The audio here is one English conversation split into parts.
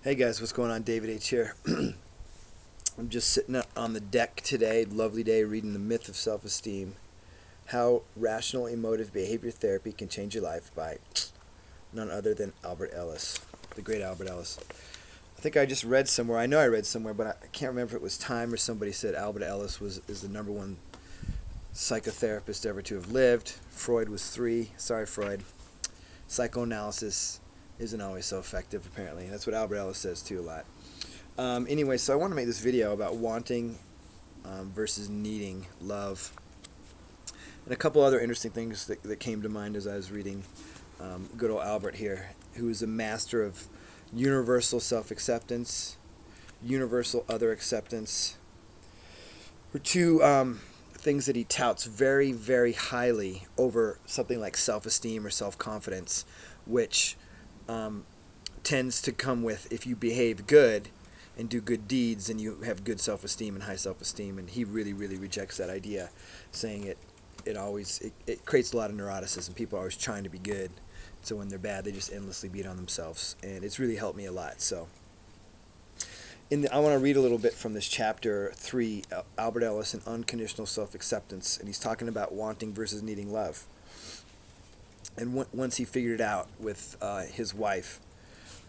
Hey guys, what's going on? David H. here. I'm just sitting up on the deck today, lovely day, reading The Myth of Self-Esteem, How Rational Emotive Behavior Therapy Can Change Your Life by none other than Albert Ellis, the great Albert Ellis. I think I just read somewhere, I know I read somewhere, but I can't remember if it was Time or somebody said Albert Ellis is the number one psychotherapist ever to have lived. Freud was three. Sorry, Freud. Psychoanalysis isn't always so effective, apparently. That's what Albert Ellis says, too, a lot. Anyway, so I want to make this video about wanting versus needing love. And a couple other interesting things that came to mind as I was reading good old Albert here, who is a master of universal self-acceptance, universal other acceptance, were two things that he touts very, very highly over something like self-esteem or self-confidence, which tends to come with if you behave good and do good deeds and you have good self-esteem and high self-esteem. And he really, really rejects that idea, saying it creates a lot of neuroticism. People are always trying to be good, so when they're bad, they just endlessly beat on themselves. And it's really helped me a lot. So I want to read a little bit from this chapter 3, Albert Ellis and Unconditional Self-Acceptance, and he's talking about wanting versus needing love. And once he figured it out with his wife,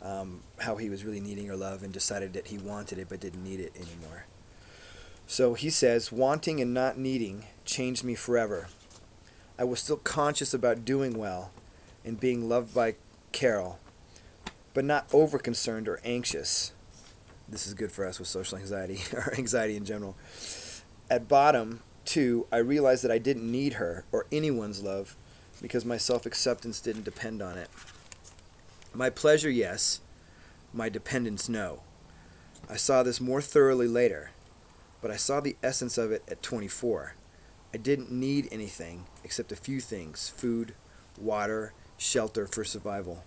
how he was really needing her love and decided that he wanted it but didn't need it anymore. So he says, wanting and not needing changed me forever. I was still conscious about doing well and being loved by Carol, but not over-concerned or anxious. This is good for us with social anxiety, or anxiety in general. At bottom, too, I realized that I didn't need her or anyone's love because my self-acceptance didn't depend on it. My pleasure, yes. My dependence, no. I saw this more thoroughly later, but I saw the essence of it at 24. I didn't need anything except a few things: food, water, shelter for survival.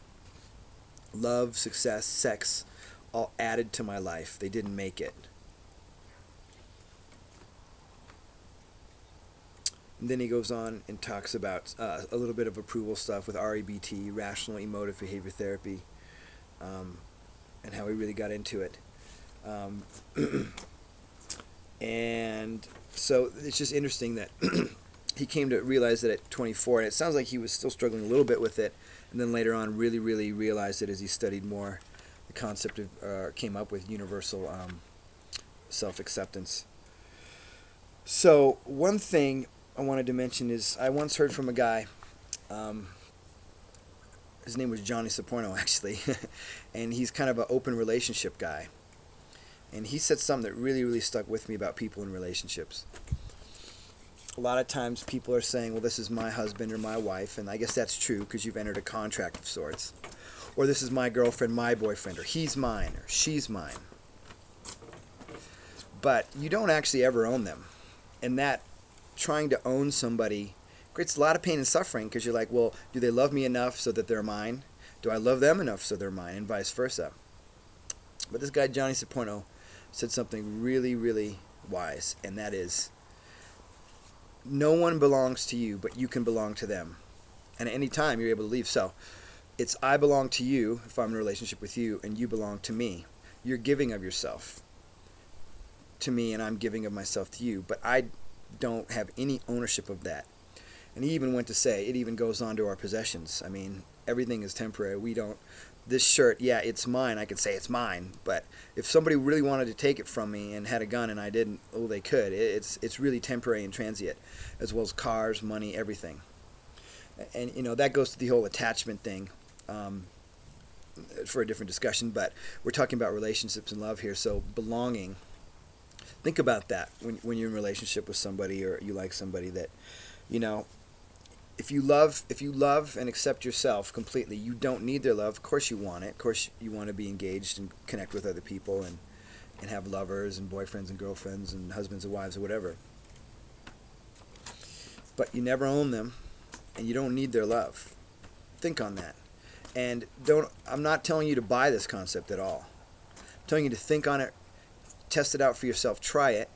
Love, success, sex, all added to my life. They didn't make it. And then he goes on and talks about a little bit of approval stuff with REBT, Rational Emotive Behavior Therapy, and how he really got into it. And so it's just interesting that he came to realize that at 24, and it sounds like he was still struggling a little bit with it, and then later on really, really realized it as he studied more. The concept of came up with universal self-acceptance. So one thing I wanted to mention is I once heard from a guy, his name was Johnny Saporno actually, and he's kind of an open relationship guy. And he said something that really, really stuck with me about people in relationships. A lot of times people are saying, well, this is my husband or my wife, and I guess that's true because you've entered a contract of sorts. Or this is my girlfriend, my boyfriend, or he's mine, or she's mine. But you don't actually ever own them. And that trying to own somebody creates a lot of pain and suffering because you're like, well, do they love me enough so that they're mine? Do I love them enough so they're mine? And vice versa. But this guy, Johnny Saporno, said something really, really wise, and that is, no one belongs to you, but you can belong to them. And at any time, you're able to leave. So it's I belong to you if I'm in a relationship with you, and you belong to me. You're giving of yourself to me, and I'm giving of myself to you. But I don't have any ownership of that. And he even went to say, it even goes on to our possessions. I mean, everything is temporary. We don't, this shirt, yeah, it's mine. I could say it's mine. But if somebody really wanted to take it from me and had a gun and I didn't, oh, they could. It's really temporary and transient, as well as cars, money, everything. And, that goes to the whole attachment thing. For a different discussion, but we're talking about relationships and love here. So belonging, think about that when you're in a relationship with somebody or you like somebody, that if you love and accept yourself completely, you don't need their love. Of course you want it. Of course you want to be engaged and connect with other people and have lovers and boyfriends and girlfriends and husbands and wives or whatever, but you never own them and you don't need their love. Think on that. And I'm not telling you to buy this concept at all. I'm telling you to think on it, test it out for yourself, try it.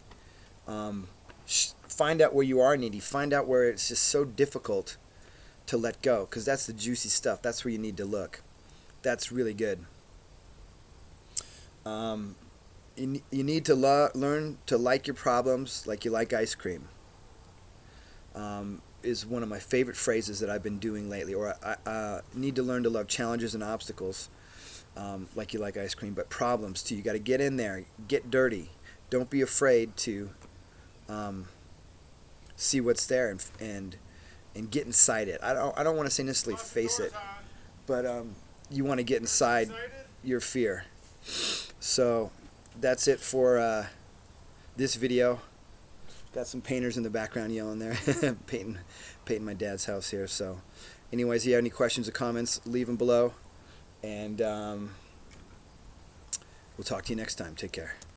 Find out where you are needy. Find out where it's just so difficult to let go, because that's the juicy stuff. That's where you need to look. That's really good. Um, you need to learn to like your problems like you like ice cream. Is one of my favorite phrases that I've been doing lately. Or I need to learn to love challenges and obstacles like you like ice cream, but problems too. You got to get in there, get dirty. Don't be afraid to um, see what's there and get inside it. I don't want to say necessarily face it, but you want to get inside your fear. So that's it for this video. Got some painters in the background yelling there, painting my dad's house here. So, anyways, if you have any questions or comments, leave them below, and we'll talk to you next time. Take care.